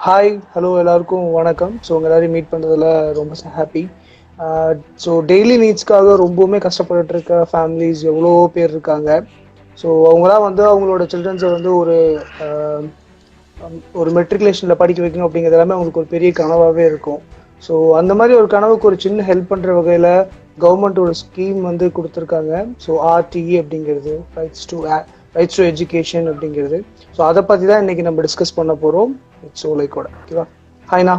Hi hello எல்லாருக்கும் வணக்கம். So உங்கள் எல்லாரையும் மீட் பண்ணுறதுல ரொம்ப ஹாப்பி. ஸோ டெய்லி நீட்ஸ்க்காக ரொம்பவுமே கஷ்டப்பட்டு இருக்க ஃபேமிலிஸ் எவ்வளோ பேர் இருக்காங்க. ஸோ அவங்களாம் வந்து அவங்களோட சில்ட்ரன்ஸை வந்து ஒரு மெட்ரிகுலேஷனில் படிக்க வைக்கணும் அப்படிங்கிறது எல்லாமே அவங்களுக்கு ஒரு பெரிய கனவாகவே இருக்கும். ஸோ அந்த மாதிரி ஒரு கனவுக்கு ஒரு சின்ன ஹெல்ப் பண்ணுற வகையில் கவர்மெண்ட் ஒரு ஸ்கீம் வந்து கொடுத்துருக்காங்க. ஸோ ஆர்டிஇ அப்படிங்கிறது ரைட்ஸ் டு எஜுகேஷன் அப்படிங்கிறது. ஸோ அதை பற்றி தான் இன்னைக்கு நம்ம டிஸ்கஸ் பண்ண போகிறோம். இட்ஸ் ஓலைக்கோட. ஓகேவா? ஹாய்ண்ணா.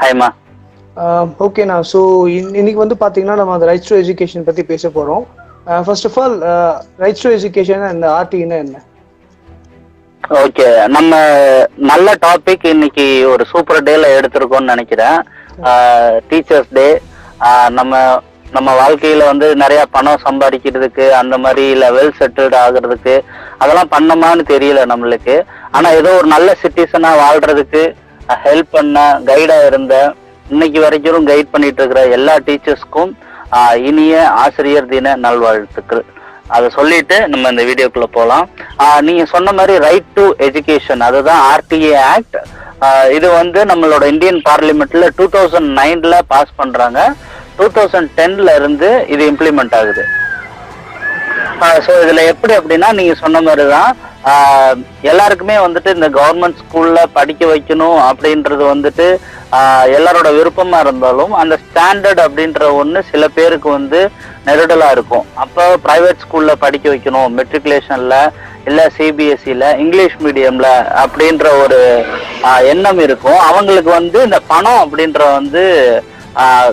ஹாய்மா. ஓகேண்ணா. ஸோ இன்னைக்கு வந்து பார்த்தீங்கன்னா நம்ம அந்த ரைட்ஸ் டு எஜுகேஷன் பற்றி பேச போகிறோம். First of all rights to education இந்த ஆர்டிஇன்னா என்ன? ஓகே, நம்ம நல்ல டாபிக் இன்னைக்கு ஒரு சூப்பர் டேல எடுத்திருக்கோம்னு நினைக்கிறேன். Teachers day. நம்ம நம்ம வாழ்க்கையில வந்து நிறைய பணம் சம்பாதிக்கிறதுக்கு அந்த மாதிரி இல்ல வெல் செட்டில்டு ஆகுறதுக்கு அதெல்லாம் பண்ணமான்னு தெரியல நம்மளுக்கு. ஆனா ஏதோ ஒரு நல்ல சிட்டிசனா வாழ்றதுக்கு ஹெல்ப் பண்ண கைடா இருந்த இன்னைக்கு வரைக்கும் கைட் பண்ணிட்டு இருக்கிற எல்லா டீச்சர்ஸ்க்கும் இனிய ஆசிரியர் தின நல்வாழ்த்துக்கள். அதை சொல்லிட்டு நம்ம இந்த வீடியோக்குள்ள போகலாம். நீங்க சொன்ன மாதிரி ரைட் டு எஜுகேஷன், அதுதான் ஆர்டிஏ ஆக்ட். இது வந்து நம்மளோட இந்தியன் பார்லிமெண்ட்ல 2009 பாஸ் பண்றாங்க. 2010 இருந்து இது இம்ப்ளிமெண்ட் ஆகுது. ஸோ இதுல எப்படி அப்படின்னா நீங்க சொன்ன மாதிரிதான் எல்லாருக்குமே வந்துட்டு இந்த கவர்மெண்ட் ஸ்கூல்ல படிக்க வைக்கணும் அப்படின்றது வந்துட்டு எல்லாரோட விருப்பமா இருந்தாலும் அந்த ஸ்டாண்டர்ட் அப்படின்ற ஒண்ணு சில பேருக்கு வந்து நெருடலா இருக்கும். அப்போ பிரைவேட் ஸ்கூல்ல படிக்க வைக்கணும், மெட்ரிகுலேஷன்ல இல்ல சிபிஎஸ்சில இங்கிலீஷ் மீடியம்ல அப்படின்ற ஒரு எண்ணம் இருக்கும். அவங்களுக்கு வந்து இந்த பணம் அப்படின்ற வந்து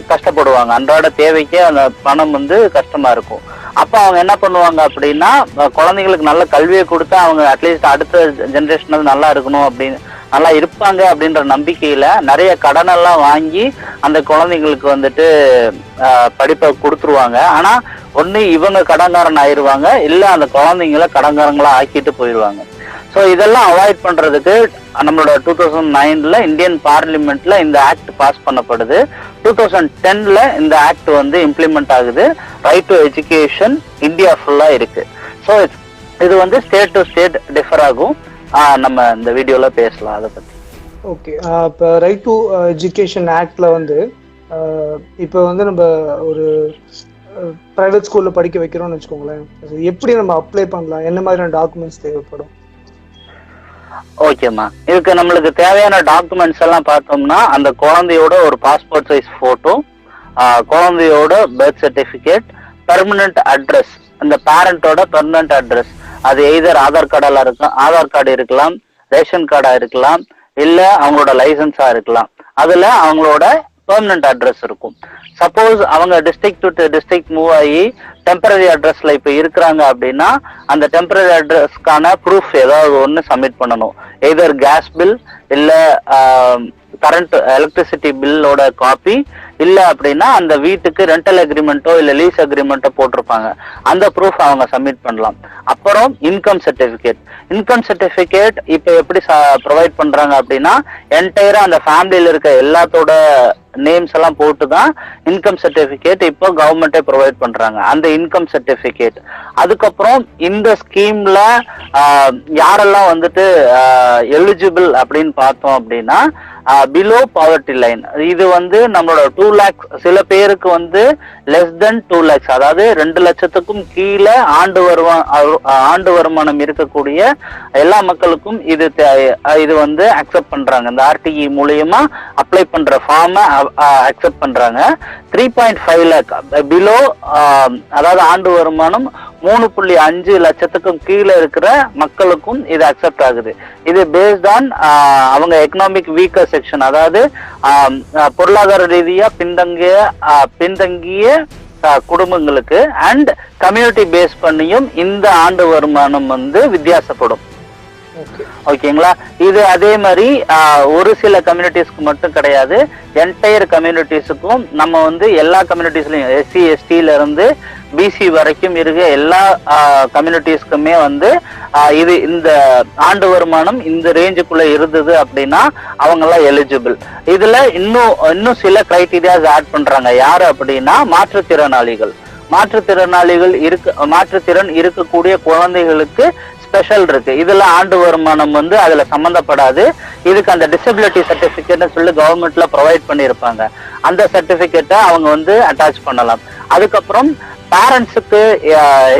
கஷ்டப்படுவாங்க. அன்றாட தேவைக்கே அந்த பணம் வந்து கஷ்டமா இருக்கும். அப்ப அவங்க என்ன பண்ணுவாங்க அப்படின்னா குழந்தைங்களுக்கு நல்ல கல்வியை கொடுத்தா அவங்க அட்லீஸ்ட் அடுத்த ஜென்ரேஷன் நல்லா இருக்கணும் அப்படின்னு நல்லா இருப்பாங்க அப்படின்ற நம்பிக்கையில நிறைய கடனெல்லாம் வாங்கி அந்த குழந்தைங்களுக்கு வந்துட்டு படிப்பை கொடுத்துருவாங்க. ஆனா ஒண்ணு இவங்க கடன்காரன் ஆயிடுவாங்க, இல்ல அந்த குழந்தைங்கள கடன்காரங்களா ஆக்கிட்டு போயிடுவாங்க. ஸோ இதெல்லாம் அவாய்ட் பண்றதுக்கு நம்மளோட 2009 இந்தியன் பார்லிமெண்ட்ல இந்த ஆக்ட் பாஸ் பண்ணப்படுது. 2010 இந்த ஆக்ட் வந்து இம்ப்ளிமெண்ட் ஆகுது. ரைட் டு எஜுகேஷன் இந்தியா ஃபுல்லா இருக்கு. ஸோ இது வந்து ஸ்டேட் டு ஸ்டேட் டிஃபர் ஆகும். நம்ம இந்த வீடியோல பேசலாம் அதை பத்தி. ஓகே, இப்போ ரைட் டு எஜுகேஷன் ஆக்ட்ல வந்து இப்போ வந்து நம்ம ஒரு பிரைவேட் ஸ்கூல்ல படிக்க வைக்கிறோம்னு வச்சுக்கோங்களேன், எப்படி நம்ம அப்ளை பண்ணலாம், என்ன மாதிரியான டாக்குமெண்ட்ஸ் தேவைப்படும்? ஓகேம்மா, இதுக்கு நம்மளுக்கு தேவையான டாக்குமெண்ட்ஸ் எல்லாம் பார்த்தோம்னா அந்த குழந்தையோட ஒரு பாஸ்போர்ட் சைஸ் போட்டோ, குழந்தையோட பர்த் சர்டிபிகேட், பெர்மனன்ட் அட்ரஸ், அந்த பேரண்டோட பெர்மனன்ட் அட்ரஸ், அது எய்தர் ஆதார் கார்டு இருக்கலாம், ரேஷன் கார்டா இருக்கலாம், இல்ல அவங்களோட லைசன்ஸா இருக்கலாம். அதுல அவங்களோட பெர்மனன்ட் அட்ரஸ் இருக்கும். சப்போஸ் அவங்க டிஸ்ட்ரிக்ட் டு டிஸ்ட்ரிக்ட் மூவ் ஆகி டெம்பரரி அட்ரஸ்ல இப்ப இருக்கிறாங்க அப்படின்னா அந்த டெம்பரரி அட்ரஸ்க்கான ப்ரூஃப் ஏதாவது ஒன்று சப்மிட் பண்ணணும். எய்தர் கேஸ் பில் இல்ல கரண்ட் எலக்ட்ரிசிட்டி பில்லோட காப்பி, இல்ல அப்படின்னா அந்த வீட்டுக்கு ரெண்டல் அக்ரிமெண்ட்டோ இல்ல லீஸ் அக்ரிமெண்ட்டோ போட்டிருப்பாங்க, அந்த ப்ரூஃப் அவங்க சப்மிட் பண்ணலாம். அப்புறம் இன்கம் சர்டிபிகேட் இப்ப எப்படி ப்ரொவைட் பண்றாங்க அப்படின்னா என்டையரா அந்த ஃபேமிலியில இருக்க எல்லாத்தோட நேம்ஸ் எல்லாம் போட்டு தான் இன்கம் சர்டிபிகேட் இப்போ கவர்மெண்டே ப்ரொவைட் பண்றாங்க. அந்த இன்கம் சர்டிபிகேட் அதுக்கப்புறம் இந்த ஸ்கீம்ல யாரெல்லாம் வந்துட்டு எலிஜிபிள் அப்படின்னு பார்த்தோம் அப்படின்னா பிலோ பாவர்ட்டி லைன். இது வந்து நம்மளோட 2 lakhs, சில பேருக்கு வந்து லெஸ் தென் 2 lakhs, அதாவது 2 லட்சத்துக்கும் கீழே ஆண்டு வருமானம் இருக்கக்கூடிய எல்லா மக்களுக்கும் இது வந்து அக்செப்ட் பண்றாங்க. இந்த ஆர்டிஇ மூலியமா அப்ளை பண்ற ஃபார்மை அக்செப்ட் பண்றாங்க. 3.5 lakh பிலோ, அதாவது ஆண்டு வருமானம் 3.5 லட்சத்துக்கும் கீழே இருக்கிற மக்களுக்கும் இது அக்செப்ட் ஆகுது. இது பேஸ்ட் ஆன் அவங்க எக்கனாமிக் வீக்கர் செக்ஷன், அதாவது பொருளாதார ரீதியா பின்தங்கிய குடும்பங்களுக்கு அண்ட் கம்யூனிட்டி பேஸ் பண்ணியும் இந்த ஆண்டு வருமானம் வந்து வித்தியாசப்படும். ஓகேங்களா? இது அதே மாதிரி ஒரு சில கம்யூனிட்டிஸ்க்கு மட்டும் கிடையாது, என்டையர் கம்யூனிட்டிஸுக்கும் நம்ம வந்து எல்லா கம்யூனிட்டிஸ்லயும் எஸ்சி எஸ்டில இருந்து பிசி வரைக்கும் இருக்க எல்லா கம்யூனிட்டிஸ்க்குமே வந்து இது இந்த ஆண்டு வருமானம் இந்த ரேஞ்சுக்குள்ள இருந்தது அப்படின்னா அவங்க எல்லாம் எலிஜிபிள். இதுல இன்னும் சில கிரைட்டீரியாஸ் ஆட் பண்றாங்க. யாரு அப்படின்னா மாற்றுத்திறனாளிகள் இருக்கக்கூடிய குழந்தைகளுக்கு ஸ்பெஷல் இருக்கு. இதுல ஆண்டு வருமானம் வந்து அதுல சம்பந்தப்படாது. இதுக்கு அந்த டிசபிலிட்டி சர்டிபிகேட்னு சொல்லி கவர்மெண்ட்ல ப்ரொவைட் பண்ணியிருப்பாங்க. அந்த சர்டிபிகேட்டை அவங்க வந்து அட்டாச் பண்ணலாம். அதுக்கப்புறம் பேரண்ட்ஸுக்கு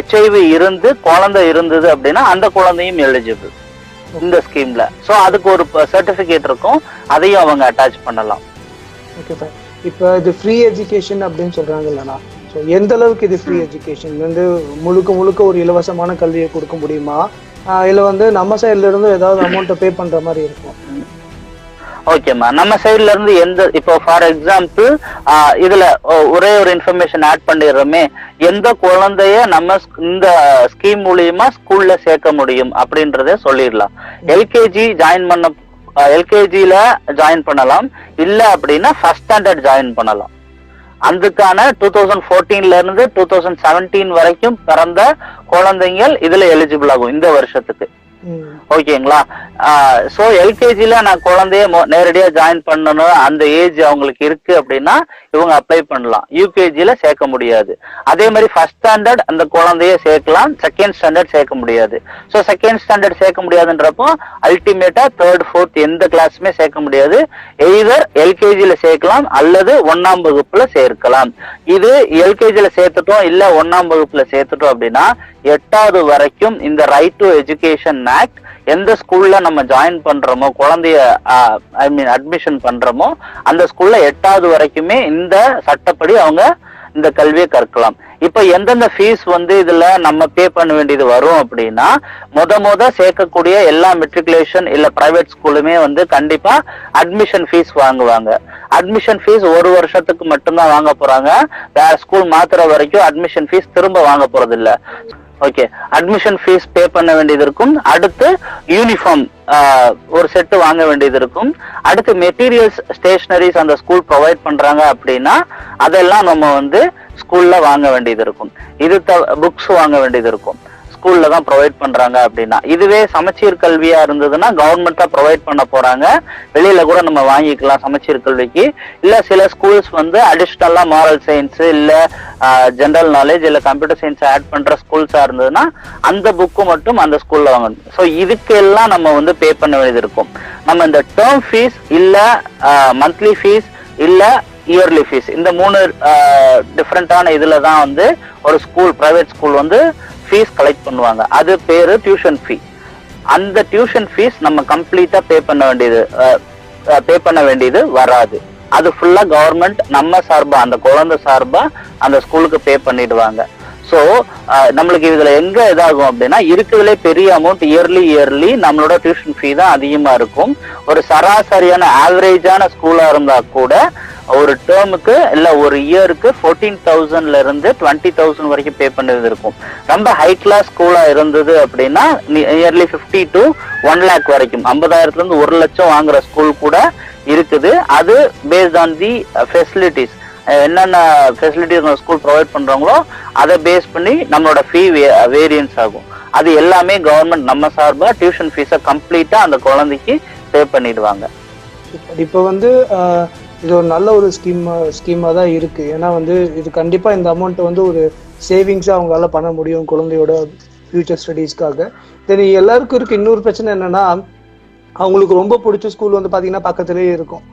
HIV இருந்து குழந்தை இருந்தது அப்படின்னா அந்த குழந்தையும் எலிஜிபிள் இந்த ஸ்கீம்ல. ஸோ அதுக்கு ஒரு சர்டிபிகேட் இருக்கும், அதையும் அவங்க அட்டாச் பண்ணலாம். Okay fine. இப்போ இது ஃப்ரீ எஜுகேஷன் அப்படின்னு சொல்றாங்க இல்லைண்ணா, ஸோ எந்த அளவுக்கு இது ஃப்ரீ எஜுகேஷன் வந்து முழுக்க ஒரு இலவசமான கல்வியை கொடுக்க முடியுமா, இல்லை வந்து நம்ம சைட்ல இருந்து ஏதாவது அமௌண்ட்டை பே பண்ற மாதிரி இருக்கும்? ஓகேம்மா, நம்ம சைட்ல இருந்து இப்போ ஃபார் எக்ஸாம்பிள் இதுல ஒரே ஒரு இன்ஃபர்மேஷன் ஆட் பண்ணிடுறோமே, எந்த குழந்தைய நம்ம இந்த ஸ்கீம் மூலியமா ஸ்கூல்ல சேர்க்க முடியும் அப்படின்றத சொல்லிடலாம். எல்கேஜில ஜாயின் பண்ணலாம், இல்ல அப்படின்னா ஃபர்ஸ்ட் ஸ்டாண்டர்ட் ஜாயின் பண்ணலாம். அதுக்கான 2014 இருந்து 2017 வரைக்கும் பிறந்த குழந்தைகள் இதுல எலிஜிபிள் ஆகும் இந்த வருஷத்துக்கு. ஓகேங்களா? சோ எல்கேஜில நான் குழந்தைய நேரடியா ஜாயின் பண்ணணும், அந்த ஏஜ் அவங்களுக்கு இருக்கு அப்படின்னா இவங்க அப்ளை பண்ணலாம். யூகேஜில சேர்க்க முடியாது. அதே மாதிரி ஃபர்ஸ்ட் ஸ்டாண்டர்ட் அந்த குழந்தைய சேர்க்கலாம், செகண்ட் ஸ்டாண்டர்ட் சேர்க்க முடியாது. சோ செகண்ட் ஸ்டாண்டர்ட் சேர்க்க முடியாதுன்றப்போ அல்டிமேட்டா தேர்ட் ஃபோர்த் எந்த கிளாஸுமே சேர்க்க முடியாது. எய்தர் எல்கேஜில சேர்க்கலாம் அல்லது 1ஆம் வகுப்புல சேர்க்கலாம். இது எல்கேஜில சேர்த்துட்டோம் இல்ல 1ஆம் வகுப்புல சேர்த்துட்டோம் அப்படின்னா 8வது வரைக்கும் இந்த ரைட் டு எஜுகேஷன் ஆக்ட் எந்த ஸ்கூல்ல நம்ம ஜாயின் பண்றோமோ, குழந்தைய அட்மிஷன் பண்றோமோ அந்த ஸ்கூல்ல 8வது வரைக்குமே இந்த சட்டப்படி அவங்க இந்த கல்வியை கற்கலாம். இப்ப எந்தெந்த ஃபீஸ் வந்து இதுல நம்ம பே பண்ண வேண்டியது வரும் அப்படின்னா, முத சேர்க்கக்கூடிய எல்லா மெட்ரிகுலேஷன் இல்ல பிரைவேட் ஸ்கூலுமே வந்து கண்டிப்பா அட்மிஷன் ஃபீஸ் வாங்குவாங்க. அட்மிஷன் ஃபீஸ் ஒரு வருஷத்துக்கு மட்டும்தான் வாங்க போறாங்க. வேற ஸ்கூல் மாத்துற வரைக்கும் அட்மிஷன் ஃபீஸ் திரும்ப வாங்க போறது இல்ல. ஓகே, அட்மிஷன் ஃபீஸ் பே பண்ண வேண்டியது இருக்கும். அடுத்து யூனிஃபார்ம் ஒரு செட்டு வாங்க வேண்டியது இருக்கும். அடுத்து மெட்டீரியல்ஸ், ஸ்டேஷனரிஸ் அந்த ஸ்கூல் ப்ரொவைட் பண்றாங்க அப்படின்னா அதெல்லாம் நம்ம வந்து ஸ்கூல்ல வாங்க வேண்டியது இருக்கும். இது புக்ஸ் வாங்க வேண்டியது இருக்கும், ஸ்கூல்ல தான் ப்ரொவைட் பண்றாங்க அப்படின்னா. இதுவே சமச்சீர் கல்வியா இருந்ததுன்னா கவர்மெண்டா ப்ரொவைட் பண்ண போறாங்க, வெளியில கூட நம்ம வாங்கிக்கலாம் சமச்சீர் கல்விக்கு. இல்ல சில ஸ்கூல்ஸ் வந்து அடிஷ்னலா மாரல் சயின்ஸ் இல்ல ஜெனரல் நாலேஜ் இல்ல கம்ப்யூட்டர் சயின்ஸ் ஆட் பண்ற ஸ்கூல்ஸா இருந்ததுன்னா அந்த புக்கு மட்டும் அந்த ஸ்கூல்ல வாங்கணும். ஸோ இதுக்கு எல்லாம் நம்ம வந்து பே பண்ண வேண்டியது இருக்கும். நம்ம இந்த டேர்ம் ஃபீஸ் இல்ல மந்த்லி ஃபீஸ் இல்ல இயர்லி ஃபீஸ், இந்த 3 டிஃப்ரெண்டான இதுல தான் வந்து ஒரு ஸ்கூல், பிரைவேட் ஸ்கூல் வந்து ஃபீஸ் கலெக்ட் பண்ணுவாங்க. அது பேரு டியூஷன் ஃபீ. அந்த டியூஷன் ஃபீஸ் நம்ம கம்ப்ளீட்டா பே பண்ண வேண்டியது வராது. அது ஃபுல்லா கவர்மெண்ட் நம்ம சார்பா, அந்த குழந்தை சார்பா அந்த ஸ்கூலுக்கு பே பண்ணிடுவாங்க. ஸோ நம்மளுக்கு இதுல எங்க இதாகும் அப்படின்னா, இருக்கிறதுல பெரிய அமௌண்ட் இயர்லி நம்மளோட டியூஷன் ஃபீ தான் அதிகமா இருக்கும். ஒரு சராசரியான ஆவரேஜான ஸ்கூலா இருந்தா கூட ஒரு டேர்முக்கு இல்ல ஒரு இயருக்கு 14,000ல இருந்து 20,000 வரைக்கும் பே பண்ணது இருக்கும். ரொம்ப ஹை கிளாஸ் ஸ்கூலா இருந்தது அப்படின்னா இயர்லி 50 to 1 lakh வரைக்கும், 50,000ல இருந்து 1 லட்சம் வாங்குற ஸ்கூல் கூட இருக்குது. அது பேஸ்ட் ஆன் தி ஃபெசிலிட்டிஸ், என்னென்ன ஃபெசிலிட்டிஸ் ஸ்கூல் ப்ரொவைட் பண்றாங்களோ அதை பேஸ் பண்ணி நம்மளோட ஃபீ வேரியன்ஸ் ஆகும். அது எல்லாமே கவர்மெண்ட் நம்ம சார்பா டியூஷன் ஃபீஸை கம்ப்ளீட்டா அந்த குழந்தைக்கு பே பண்ணிடுவாங்க. இப்போ வந்து இது ஒரு நல்ல ஒரு ஸ்கீமா தான் இருக்கு. ஏன்னா வந்து இது கண்டிப்பா இந்த அமௌண்ட் வந்து ஒரு சேவிங்ஸா அவங்களால பண்ண முடியும் குழந்தையோட ஃபியூச்சர் ஸ்டடீஸ்க்காக. தென் எல்லாருக்கும் இருக்கு இன்னொரு பிரச்சனை என்னன்னா, அவங்களுக்கு ரொம்ப பிடிச்ச ஸ்கூல் வந்து பாத்தீங்கன்னா பக்கத்துலயே இருக்கும்,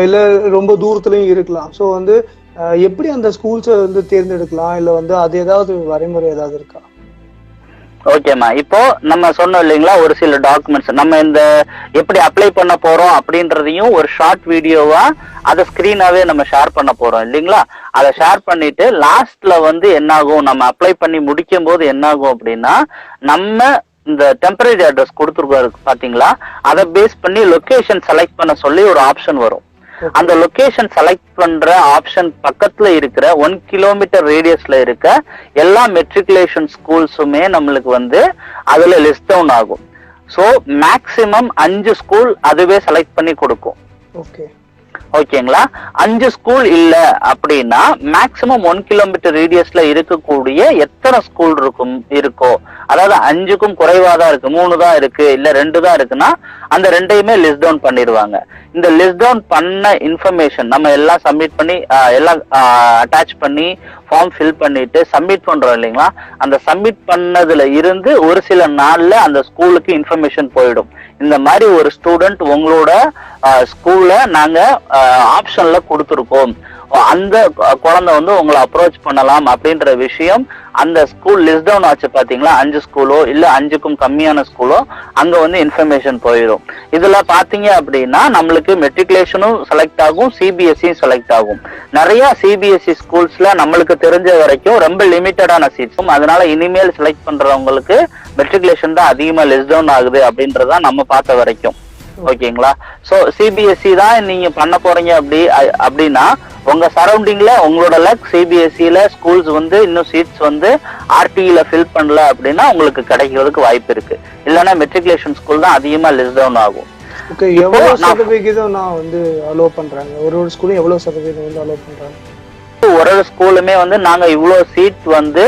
இல்ல ரொம்ப தூரத்துலயும் இருக்கலாம். ஸோ வந்து எப்படி அந்த ஸ்கூல்ஸை வந்து தேர்ந்தெடுக்கலாம், இல்ல வந்து அது ஏதாவது வரைமுறை ஏதாவது இருக்கா? ஓகேம்மா, இப்போ நம்ம சொன்னோம் இல்லைங்களா, ஒரு சில டாக்குமெண்ட்ஸ் நம்ம இந்த எப்படி அப்ளை பண்ண போறோம் அப்படின்றதையும் ஒரு ஷார்ட் வீடியோவா அதை ஸ்கிரீனாவே நம்ம ஷேர் பண்ண போறோம் இல்லைங்களா. அதை ஷேர் பண்ணிட்டு லாஸ்ட்ல வந்து என்னாகும், நம்ம அப்ளை பண்ணி முடிக்கும் போது என்னாகும் அப்படின்னா, நம்ம இந்த டெம்பரரி அட்ரஸ் கொடுத்துருக்காரு பாத்தீங்களா, அதை பேஸ் பண்ணி லொகேஷன் செலக்ட் பண்ண சொல்லி ஒரு ஆப்ஷன் வரும். அந்த லொகேஷன் செலக்ட் பண்ற ஆப்ஷன் பக்கத்துல இருக்கிற 1 கிலோமீட்டர் ரேடியஸ்ல இருக்க எல்லா மெட்ரிகுலேஷன் ஸ்கூல்ஸுமே நம்மளுக்கு வந்து அதுல லிஸ்ட் டவுன் ஆகும். சோ மேக்சிமம் 5 ஸ்கூல் அதுவே செலக்ட் பண்ணி கொடுக்கும். ஓகேங்களா. 5 ஸ்கூல் இல்ல அப்படின்னா மேக்சிமம் 1 கிலோமீட்டர் ரேடியஸ்ல இருக்கக்கூடிய எத்தனை ஸ்கூல் இருக்கோ, அதாவது 5க்கும் குறைவா தான் இருக்கு, 3 தான் இருக்கு இல்ல 2 தான் இருக்குன்னா அந்த ரெண்டையுமே லிஸ்ட் டவுன் பண்ணிடுவாங்க. இந்த லிஸ்ட் டவுன் பண்ண இன்ஃபர்மேஷன் நம்ம எல்லாம் சப்மிட் பண்ணி எல்லாம் அட்டாச் பண்ணி ஃபார்ம் ஃபில் பண்ணிட்டு சப்மிட் பண்றோம் இல்லைங்களா, அந்த சப்மிட் பண்ணதுல இருந்து ஒரு சில நாள்ல அந்த ஸ்கூலுக்கு இன்ஃபர்மேஷன் போயிடும். இந்த மாதிரி ஒரு ஸ்டூடெண்ட் உங்களோட ஸ்கூல்ல நாங்க ஆப்ஷன்ல கொடுத்துருக்கோம், அந்த குழந்தை வந்து உங்களை அப்ரோச் பண்ணலாம் அப்படின்ற விஷயம் அந்த ஸ்கூல் லிஸ்ட் டவுன் ஆச்சு பாத்தீங்களா, 5 ஸ்கூலோ இல்ல 5க்கும் கம்மியான ஸ்கூலோ அங்க வந்து இன்ஃபர்மேஷன் போயிடும். இதுல பாத்தீங்க அப்படின்னா நம்மளுக்கு மெட்ரிகுலேஷனும் செலக்ட் ஆகும், சிபிஎஸ்சியும் செலக்ட் ஆகும். நிறைய சிபிஎஸ்சி ஸ்கூல்ஸ்ல நம்மளுக்கு தெரிஞ்ச வரைக்கும் ரொம்ப லிமிட்டடான சீட்ஸும், அதனால இனிமேல் செலக்ட் பண்றவங்களுக்கு மெட்ரிகுலேஷன் தான் அதிகமா லிஸ்ட் டவுன் ஆகுது அப்படின்றதான் நம்ம பார்த்த வரைக்கும். ஓகேங்களா? சோ சிபிஎஸ்சி தான் நீங்க பண்ண போறீங்க அப்படின்னா உங்க சரௌண்டிங்ல உங்களோட லக் சிபிஎஸ்சில ஸ்கூல்ஸ் வந்து இன்னும் சீட்ஸ் வந்து ஆர்டிஇல ஃபில் பண்ணல அப்படின்னா உங்களுக்கு கிடைக்கிறதுக்கு வாய்ப்பு இருக்கு. இல்லைன்னா மெட்ரிகுலேஷன் ஸ்கூல் தான் அதிகமா லிஸ்ட் டவுன் ஆகும். ஓகே, எவ்வளவு சதவீதம் நான் வந்து அலோ பண்றாங்க? ஒரு ஸ்கூலும் எவ்வளவு சதவீதம் வந்து அலோ பண்றாங்க? ஒரு ஸ்கூலுமே வந்து நாங்க இவ்வளவு சீட் வந்து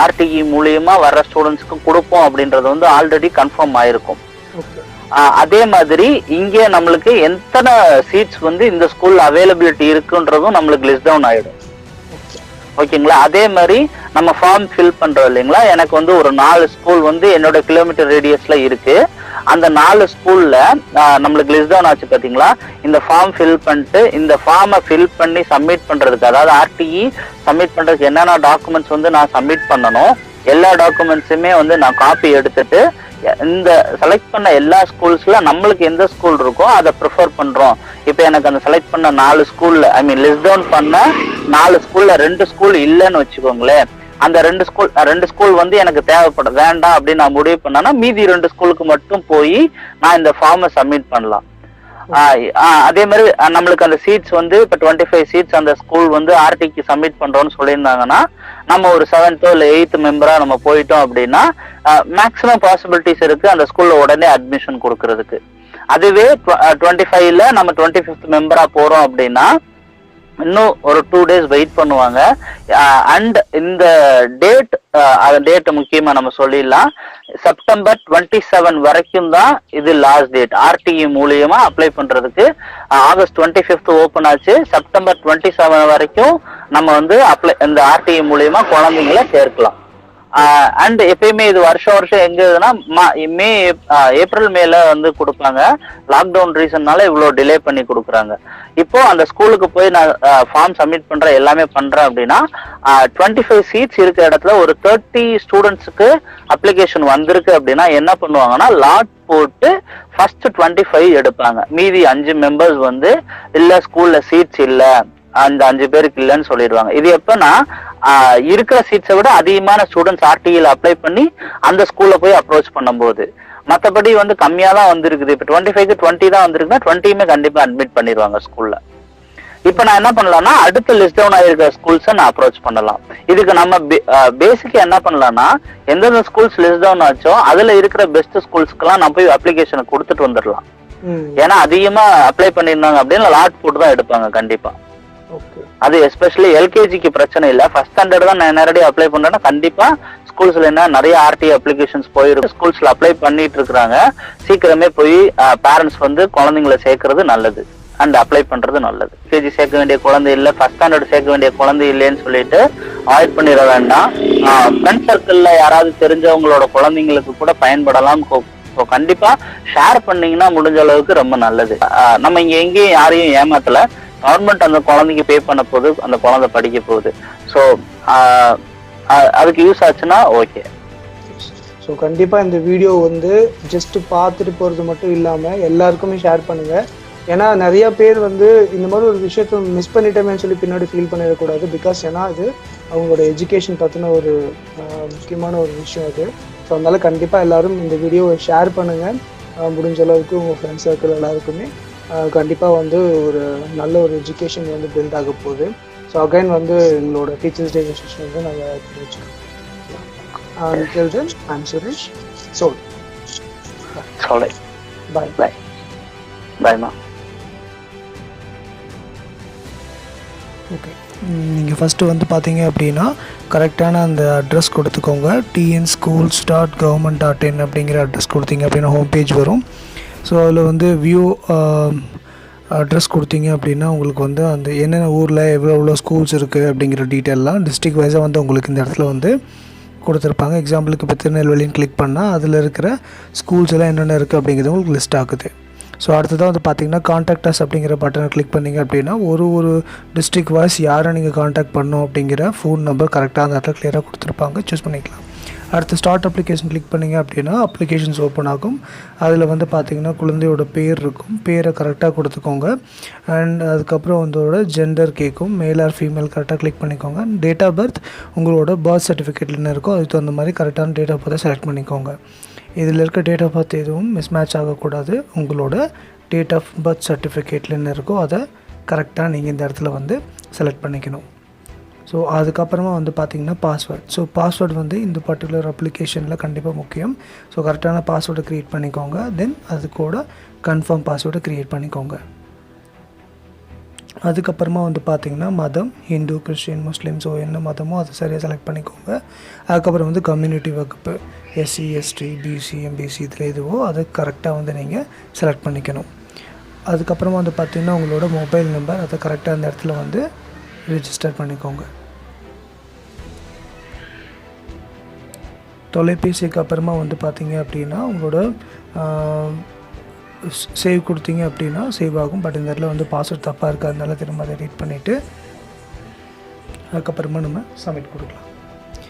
ஆர்டிஇ மூலியமா வர்ற ஸ்டூடெண்ட்ஸ்க்கு கொடுப்போம் அப்படின்றது வந்து ஆல்ரெடி கன்ஃபார்ம் ஆயிருக்கும். அதே மாதிரி இங்க நம்மளுக்கு எத்தனை சீட்ஸ் வந்து இந்த ஸ்கூல்ல அவைலபிலிட்டி இருக்குன்றதும் நம்மளுக்கு லிஸ்ட் டவுன் ஆயிடும். ஓகேங்களா? அதே மாதிரி நம்ம ஃபார்ம் ஃபில் பண்றோம் இல்லைங்களா, எனக்கு வந்து ஒரு 4 ஸ்கூல் வந்து என்னோட கிலோமீட்டர் ரேடியஸ்ல இருக்கு. அந்த 4 ஸ்கூல்ல நம்மளுக்கு லிஸ்ட் டவுன் ஆச்சு பாத்தீங்களா, இந்த ஃபார்ம் ஃபில் பண்ணிட்டு இந்த ஃபார்மை ஃபில் பண்ணி சப்மிட் பண்றதுக்கு, அதாவது ஆர்டிஇ சப்மிட் பண்றதுக்கு என்னென்ன டாக்குமெண்ட்ஸ் வந்து நான் சப்மிட் பண்ணணும், எல்லா டாக்குமெண்ட்ஸுமே வந்து நான் காப்பி எடுத்துட்டு இந்த செலக்ட் பண்ண எல்லா ஸ்கூல்ஸ்ல நம்மளுக்கு எந்த ஸ்கூல் இருக்கோ அதை ப்ரிஃபர் பண்றோம். இப்ப எனக்கு அந்த செலக்ட் பண்ண 4 ஸ்கூல்ல லிஸ்ட் டவுன் பண்ண 4 ஸ்கூல்ல 2 ஸ்கூல் இல்லைன்னு வச்சுக்கோங்களேன், அந்த 2 ஸ்கூல் வந்து எனக்கு வேண்டாம் அப்படின்னு நான் முடிவு பண்ணேன்னா மீதி 2 ஸ்கூலுக்கு மட்டும் போய் நான் இந்த ஃபார்மை சப்மிட் பண்ணலாம். அதே மாதிரி நம்மளுக்கு அந்த சீட்ஸ் வந்து இப்ப 25 சீட்ஸ் அந்த ஸ்கூல் வந்து ஆர்டிக்கு சப்மிட் பண்றோம்னு சொல்லியிருந்தாங்கன்னா நம்ம ஒரு 7th இல்ல 8th மெம்பரா நம்ம போயிட்டோம் அப்படின்னா மேக்சிமம் பாசிபிலிட்டிஸ் இருக்கு அந்த ஸ்கூல்ல உடனே அட்மிஷன் கொடுக்கறதுக்கு. அதுவே 25ல நம்ம 25th மெம்பரா போறோம் அப்படின்னா இன்னும் ஒரு 2 days வெயிட் பண்ணுவாங்க. அண்ட் இந்த டேட் முக்கியமா நம்ம சொல்லிடலாம், செப்டம்பர் 27 வரைக்கும் தான் இது லாஸ்ட் டேட். ஆர்டிஇ மூலியமா அப்ளை பண்றதுக்கு ஆகஸ்ட் 25th ஓபன் ஆச்சு, செப்டம்பர் 27 வரைக்கும் நம்ம வந்து இந்த ஆர்டிஇ மூலியமா குழந்தைங்களை சேர்க்கலாம். அண்ட் எப்பயுமே இது வருஷம் எங்க இதுன்னா ஏப்ரல் மேல வந்து கொடுப்பாங்க. லாக்டவுன் ரீசன்னால இவ்வளவு டிலே பண்ணி கொடுக்குறாங்க. இப்போ அந்த ஸ்கூலுக்கு போய் நான் ஃபார்ம் சப்மிட் பண்றேன் எல்லாமே பண்றேன் அப்படின்னா 25 சீட்ஸ் இருக்கிற இடத்துல ஒரு 30 ஸ்டூடெண்ட்ஸுக்கு அப்ளிகேஷன் வந்திருக்கு அப்படின்னா என்ன பண்ணுவாங்கன்னா லாட் போட்டு ஃபர்ஸ்ட் 25 எடுப்பாங்க. மீதி 5 மெம்பர்ஸ் வந்து இல்ல ஸ்கூல்ல சீட்ஸ் இல்ல, அந்த 5 பேருக்கு இல்லைன்னு சொல்லிடுவாங்க. இது எப்பன்னா இருக்கிற சீட்ஸை விட அதிகமான ஸ்டூடெண்ட்ஸ் ஆர்டிஇல அப்ளை பண்ணி அந்த ஸ்கூல்ல போய் அப்ரோச் பண்ணும்போது, மற்றபடி வந்து கம்மியா தான் வந்திருக்குது. இப்ப 25க்கு 20 தான் வந்திருக்குன்னா 20யுமே கண்டிப்பா அட்மிட் பண்ணிடுவாங்க ஸ்கூல்ல. இப்ப நான் என்ன பண்ணலாம்னா அடுத்த லிஸ்ட் டவுன் ஆயிருக்கிற ஸ்கூல்ஸை நான் அப்ரோச் பண்ணலாம். இதுக்கு நம்ம பேசிக்கா என்ன பண்ணலாம்னா எந்தெந்த ஸ்கூல்ஸ் லிஸ்ட் டவுன் ஆச்சோ அதுல இருக்கிற பெஸ்ட் ஸ்கூல்ஸ்க்கெல்லாம் நம்ம போய் அப்ளிகேஷனை கொடுத்துட்டு வந்துடலாம். ஏன்னா அதிகமா அப்ளை பண்ணிருந்தாங்க அப்படின்னு லாட் போட்டு தான் எடுப்பாங்க கண்டிப்பா. அது எஸ்பெஷலி எல்கேஜிக்கு பிரச்சனை இல்ல, ஃபர்ஸ்ட் ஸ்டாண்டர்ட் தான் நான் நேரடியாக அப்ளை பண்றேன்னா கண்டிப்பா ஸ்கூல்ஸ்ல என்ன நிறைய ஆர்டி அப்ளிகேஷன்ஸ் போயிருக்கு, ஸ்கூல்ஸ்ல அப்ளை பண்ணிட்டு இருக்காங்க. சீக்கிரமே போய் பேரண்ட்ஸ் வந்து குழந்தைங்களை சேர்க்கறது நல்லது அண்ட் அப்ளை பண்றது நல்லது. எல்கேஜி சேர்க்க வேண்டிய குழந்தை இல்ல, ஃபர்ஸ்ட் ஸ்டாண்டர்ட் சேர்க்க வேண்டிய குழந்தை இல்லைன்னு சொல்லிட்டு அவாய்ட் பண்ணிட வேண்டாம். ஃப்ரெண்ட் சர்க்கிள்ல யாராவது தெரிஞ்சவங்களோட குழந்தைங்களுக்கு கூட பயன்படலாம். கண்டிப்பா ஷேர் பண்ணீங்கன்னா முடிஞ்ச அளவுக்கு ரொம்ப நல்லது. நம்ம இங்க எங்கேயும் யாரையும் ஏமாத்தல, கவர்மெண்ட் அந்த குழந்தைக்கு பே பண்ண போகுது, அந்த குழந்தை படிக்க போகுது. ஸோ அதுக்கு யூஸ் ஆச்சுன்னா ஓகே. ஸோ கண்டிப்பாக இந்த வீடியோ வந்து ஜஸ்ட் பார்த்துட்டு போகிறது மட்டும் இல்லாமல் எல்லாருக்குமே ஷேர் பண்ணுங்கள். ஏன்னா நிறைய பேர் வந்து இந்த மாதிரி ஒரு விஷயத்த மிஸ் பண்ணிட்டோமேன்னு சொல்லி பின்னாடி ஃபீல் பண்ணிடக்கூடாது. பிகாஸ் ஏன்னா அது அவங்களோட எஜுகேஷன் பற்றின ஒரு முக்கியமான ஒரு விஷயம் அது. ஸோ அதனால கண்டிப்பாக எல்லாரும் இந்த வீடியோவை ஷேர் பண்ணுங்கள். முடிஞ்ச அளவுக்கு உங்கள் ஃப்ரெண்ட்ஸ் சர்க்கிள் எல்லாருக்குமே கண்டிப்பாக வந்து ஒரு நல்ல ஒரு எஜுகேஷன் வந்து பில்ட் ஆக போகுது. ஸோ அகைன் வந்து எங்களோட டீச்சர்ஸ் டே செஷன் வந்து நாங்கள் தெரிவிச்சுக்கோம். Until then, I'm Suresh. Soul. Bye. Bye. Bye, ma. Okay, நீங்கள் ஃபஸ்ட்டு வந்து பார்த்தீங்க அப்படின்னா கரெக்டான அந்த அட்ரஸ் கொடுத்துக்கோங்க. tnschools.government.in அப்படிங்கிற அட்ரஸ் கொடுத்தீங்க அப்படின்னா ஹோம் பேஜ் வரும். ஸோ அதில் வந்து வியூ அட்ரஸ் கொடுத்தீங்க அப்படின்னா உங்களுக்கு வந்து அந்த என்னென்ன ஊரில் எவ்வளோ ஸ்கூல்ஸ் இருக்குது அப்படிங்கிற டீட்டெயிலாம் டிஸ்ட்ரிக்ட் வைஸாக வந்து உங்களுக்கு இந்த இடத்துல வந்து கொடுத்துருப்பாங்க. எக்ஸாம்பிளுக்கு இப்போ திருநெல்வேலின்னு கிளிக் பண்ணால் அதில் இருக்கிற ஸ்கூல்ஸ் எல்லாம் என்னென்ன இருக்குது அப்படிங்கிறது உங்களுக்கு லிஸ்ட் ஆகுது. ஸோ அடுத்ததாக வந்து பார்த்திங்கன்னா கான்டாக்ட் அஸ் அப்படிங்கிற பட்டனை கிளிக் பண்ணிங்க அப்படின்னா ஒரு டிஸ்ட்ரிக்ட் வைஸ் யாரை நீங்கள் கான்டாக்ட் பண்ணணும் அப்படிங்கிற ஃபோன் நம்பர் கரெக்டாக அந்த இடத்துல கிளியராக கொடுத்துருப்பாங்க, சூஸ் பண்ணிக்கலாம். அடுத்து ஸ்டார்ட் அப்ளிகேஷன் கிளிக் பண்ணிங்க அப்படின்னா அப்ளிகேஷன்ஸ் ஓப்பன் ஆகும். அதில் வந்து பார்த்திங்கன்னா குழந்தையோட பேர் இருக்கும், பேரை கரெக்டாக கொடுத்துக்கோங்க. அண்ட் அதுக்கப்புறம் உங்களோட ஜெண்டர் கேட்கும், மேல் ஆர் ஃபீமேல் கரெக்டாக கிளிக் பண்ணிக்கோங்க. டேட் ஆஃப் பர்த் உங்களோட பர்த் சர்டிஃபிகேட்டில் என்ன இருக்கோ அதுக்கு தகுந்த மாதிரி கரெக்டான டேட் ஆஃப் பர்த்தை செலக்ட் பண்ணிக்கோங்க. இதில் இருக்க டேட் ஆஃப் பர்த் எதுவும் மிஸ்மேட்ச் ஆகக்கூடாது. உங்களோட டேட் ஆஃப் பர்த் சர்டிஃபிகேட்டில் என்ன இருக்கோ அதை கரெக்டாக நீங்கள் இந்த இடத்துல வந்து செலக்ட் பண்ணிக்கணும். ஸோ அதுக்கப்புறமா வந்து பார்த்திங்கன்னா பாஸ்வேர்ட். ஸோ பாஸ்வேர்டு வந்து இந்த பர்டிகுலர் அப்ளிகேஷனில் கண்டிப்பாக முக்கியம். ஸோ கரெக்டான பாஸ்வேர்டை க்ரியேட் பண்ணிக்கோங்க. தென் அது கூட கன்ஃபார்ம் பாஸ்வேர்டை க்ரியேட் பண்ணிக்கோங்க. அதுக்கப்புறமா வந்து பார்த்திங்கன்னா மதம், ஹிந்து, கிறிஸ்டின், முஸ்லீம், ஸோ என்ன மதமோ அதை சரியாக செலக்ட் பண்ணிக்கோங்க. அதுக்கப்புறம் வந்து கம்யூனிட்டி வகுப்பு, எஸ்சி, எஸ்டி, பிசி, எம்பிசி இதில் எதுவோ அதை கரெக்டாக வந்து நீங்கள் செலக்ட் பண்ணிக்கணும். அதுக்கப்புறமா வந்து பார்த்திங்கன்னா உங்களோட மொபைல் நம்பர் அதை கரெக்டாக அந்த இடத்துல வந்து ரிஜிஸ்டர் பண்ணிக்கோங்க. தொலைபேசிக்கு அப்புறமா வந்து பார்த்திங்க அப்படின்னா உங்களோட சேவ் கொடுத்தீங்க அப்படின்னா சேவ் ஆகும். பட் இந்த இடத்துல வந்து பாஸ்வேர்ட் தப்பாக இருக்குது, அதனால திரும்ப அதை எடிட் பண்ணிவிட்டு அதுக்கப்புறமா நம்ம சப்மிட் கொடுக்கலாம்.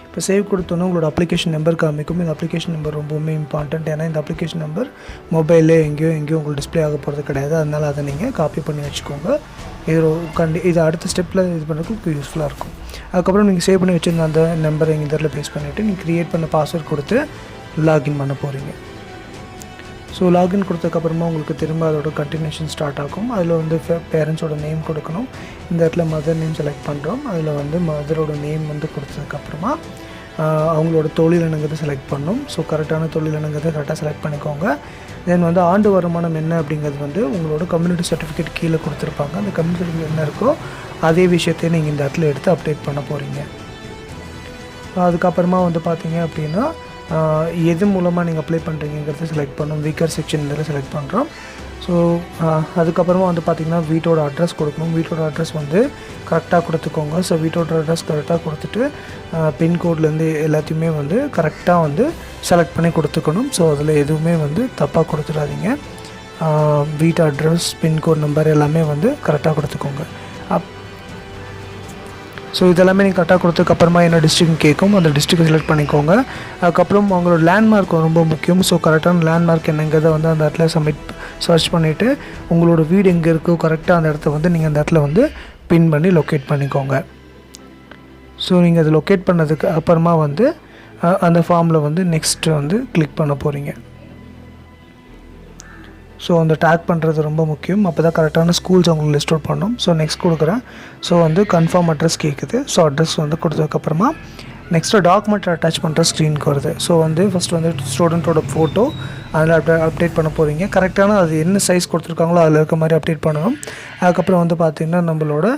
இப்போ சேவ் கொடுத்தோன்னா உங்களோட அப்ளிகேஷன் நம்பர் காமிக்கும். இந்த அப்ளிகேஷன் நம்பர் ரொம்பவுமே இம்பார்ட்டண்ட். ஏன்னா இந்த அப்ளிகேஷன் நம்பர் மொபைலில் எங்கேயோ உங்களுக்கு டிஸ்பிளே ஆக போகிறது கிடையாது. அதனால் அதை நீங்கள் காப்பி பண்ணி வச்சுக்கோங்க. இது அடுத்த ஸ்டெப்பில் இது பண்ணுறதுக்கு யூஸ்ஃபுல்லாக இருக்கும். அதுக்கப்புறம் நீங்கள் சேவ் பண்ணி வச்சுருந்த அந்த நம்பரை இந்த இடத்துல பேஸ்ட் பண்ணிவிட்டு நீங்கள் க்ரியேட் பண்ண பாஸ்வேர்ட் கொடுத்து லாகின் பண்ண போகிறீங்க. ஸோ லாகின் கொடுத்ததுக்கப்புறமா உங்களுக்கு திரும்ப அதோட கண்டினியூஷன் ஸ்டார்ட் ஆகும். அதில் வந்து பேரண்ட்ஸோட நேம் கொடுக்கணும். இந்த இடத்துல மதர் நேம் செலக்ட் பண்ணுறோம். அதில் வந்து மதரோட நேம் வந்து கொடுத்ததுக்கப்புறமா அவங்களோட தொழிலினங்கிறத செலக்ட் பண்ணணும். ஸோ கரெக்டான தொழிலினங்கிறத கரெக்டாக செலக்ட் பண்ணிக்கோங்க. தென் வந்து ஆண்டு வருமானம் என்ன அப்படிங்கிறது வந்து உங்களோட கம்யூனிட்டி சர்டிஃபிகேட் கீழே கொடுத்துருப்பாங்க. அந்த கம்யூனிட்டி சர்டிஃபிகேட் என்ன இருக்கோ அதே விஷயத்தையும் நீங்கள் இந்த இடத்துல எடுத்து அப்டேட் பண்ண போகிறீங்க. அதுக்கப்புறமா வந்து பார்த்தீங்க அப்படின்னா எது மூலமாக நீங்கள் அப்ளை பண்ணுறீங்கிறத செலக்ட் பண்ணணும். வீக்கர் செக்ஷன் இதில் செலக்ட் பண்ணுறோம். ஸோ அதுக்கப்புறமா வந்து பார்த்திங்கன்னா வீட்டோட அட்ரஸ் கொடுக்கணும். வீட்டோட அட்ரஸ் வந்து கரெக்டாக கொடுத்துக்கோங்க. ஸோ வீட்டோட அட்ரஸ் கரெக்டாக கொடுத்துட்டு பின்கோட்லேருந்து எல்லாத்தையுமே வந்து கரெக்டாக வந்து செலக்ட் பண்ணி கொடுத்துக்கணும். ஸோ அதில் எதுவுமே வந்து தப்பாக கொடுத்துடாதீங்க. வீட்டு அட்ரஸ், பின்கோட் நம்பர் எல்லாமே வந்து கரெக்டாக கொடுத்துக்கோங்க. ஸோ இதெல்லாமே நீங்கள் கரெக்டாக கொடுத்ததுக்கப்புறமா என்ன டிஸ்ட்ரிக்ட் கேட்கும், அந்த டிஸ்ட்ரிக்டை செலக்ட் பண்ணிக்கோங்க. அதுக்கப்புறம் உங்களோட லேண்ட்மார்க் ரொம்ப முக்கியம். ஸோ கரெக்டான லேண்ட்மார்க் என்னங்கிறத வந்து அந்த இடத்துல சர்ச் பண்ணிவிட்டு உங்களோட வீடு எங்கே இருக்கோ கரெக்டாக அந்த இடத்த வந்து நீங்கள் அந்த இடத்துல வந்து பின் பண்ணி லொக்கேட் பண்ணிக்கோங்க. ஸோ நீங்கள் அதை லொக்கேட் பண்ணதுக்கு அப்புறமா வந்து அந்த ஃபார்மில் வந்து நெக்ஸ்ட்டு வந்து கிளிக் பண்ண போகிறீங்க. ஸோ அந்த டேக் பண்ணுறது ரொம்ப முக்கியம். அப்போ தான் கரெக்டான ஸ்கூல்ஸ் அவங்களுக்கு லிஸ்ட் அவுட் பண்ணணும். ஸோ நெக்ஸ்ட் கொடுக்குறேன். ஸோ வந்து கன்ஃபார்ம் அட்ரஸ் கேட்குது. ஸோ அட்ரஸ் வந்து கொடுத்ததுக்கப்புறமா நெக்ஸ்ட்டு டாக்குமெண்ட் அட்டாச் பண்ணுற ஸ்க்ரீனுக்கு வருது. ஸோ வந்து ஃபஸ்ட்டு வந்து ஸ்டூடெண்ட்டோட ஃபோட்டோ அதில் அப்டேட் பண்ண போகிறீங்க. கரெக்டான அது என்ன சைஸ் கொடுத்துருக்காங்களோ அதில் இருக்க மாதிரி அப்டேட் பண்ணணும். அதுக்கப்புறம் வந்து பார்த்திங்கன்னா நம்மளோட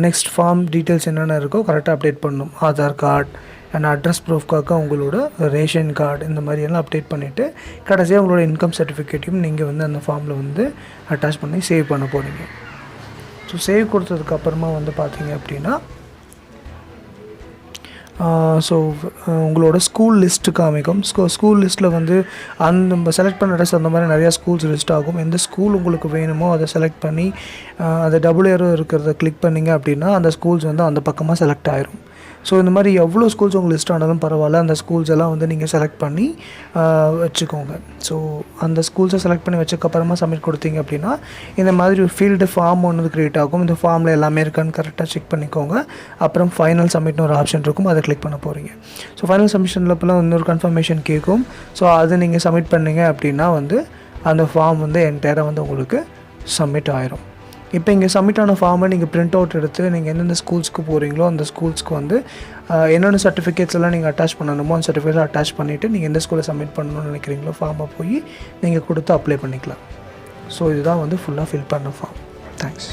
நெக்ஸ்ட் ஃபார்ம் டீட்டெயில்ஸ் என்னென்ன இருக்கோ கரெக்டாக அப்டேட் பண்ணணும். ஆதார் கார்டு அண்ட் அட்ரஸ் ப்ரூஃப்காக உங்களோட ரேஷன் கார்டு இந்த மாதிரியெல்லாம் அப்டேட் பண்ணிவிட்டு கடைசியாக உங்களோட இன்கம் சர்டிஃபிகேட்டையும் நீங்கள் வந்து அந்த ஃபார்மில் வந்து அட்டாச் பண்ணி சேவ் பண்ண போகிறீங்க. ஸோ சேவ் கொடுத்ததுக்கப்புறமா வந்து பார்த்தீங்க அப்படின்னா ஸோ உங்களோட ஸ்கூல் லிஸ்ட்டு காமிக்கும். ஸ்கூல் லிஸ்ட்டில் வந்து நம்ம செலக்ட் பண்ண அட்ரஸ் அந்த மாதிரி நிறையா ஸ்கூல்ஸ் லிஸ்ட் ஆகும். எந்த ஸ்கூல் உங்களுக்கு வேணுமோ அதை செலக்ட் பண்ணி அதை டபுள் ஏரோ இருக்கிறத கிளிக் பண்ணிங்க அப்படின்னா அந்த ஸ்கூல்ஸ் வந்து அந்த பக்கமாக செலக்ட் ஆயிரும். ஸோ இந்த மாதிரி எவ்வளோ ஸ்கூல்ஸ் உங்களுக்கு லிஸ்ட் ஆனாலும் பரவாயில்ல, அந்த ஸ்கூல்ஸ் எல்லாம் வந்து நீங்கள் செலக்ட் பண்ணி வச்சுக்கோங்க. ஸோ அந்த ஸ்கூல்ஸை செலக்ட் பண்ணி வச்சக்கப்புறமா சப்மிட் கொடுத்தீங்க அப்படின்னா இந்த மாதிரி ஒரு ஃபீல்டு ஃபார்ம் ஒன்று க்ரியேட் ஆகும். இந்த ஃபார்மில் எல்லாமே இருக்கான்னு கரெக்டாக செக் பண்ணிக்கோங்க. அப்புறம் ஃபைனல் சப்மிட்னு ஒரு ஆப்ஷன் இருக்கும், அதை கிளிக் பண்ண போகிறீங்க. ஸோ ஃபைனல் சப்மிஷனில் இப்போலாம் இன்னொரு கன்ஃபர்மேஷன் கேட்கும். ஸோ அதை நீங்கள் சப்மிட் பண்ணிங்க அப்படின்னா வந்து அந்த ஃபார்ம் வந்து என்டையராக வந்து உங்களுக்கு சப்மிட் ஆயிரும். இப்போ இங்கே சப்மிட் ஆன ஃபார்மை நீங்கள் பிரிண்ட் அவுட் எடுத்து நீங்கள் எந்தெந்த ஸ்கூல்ஸ்க்கு போகிறீங்களோ அந்த ஸ்கூல்ஸ்க்கு வந்து என்னென்ன சர்டிஃபிகேட்ஸ் எல்லாம் நீங்கள் அட்டாச் பண்ணணுமோ அந்த சர்டிஃபிகேட்ஸ் அட்டாச் பண்ணிவிட்டு நீங்கள் எந்த ஸ்கூலில் சப்மிட் பண்ணணும்னு நினைக்கிறீங்களோ ஃபார்மை போய் நீங்கள் கொடுத்து அப்ளை பண்ணிக்கலாம். ஸோ இதுதான் வந்து ஃபுல்லாக ஃபில் பண்ண ஃபார்ம். தேங்க்ஸ்.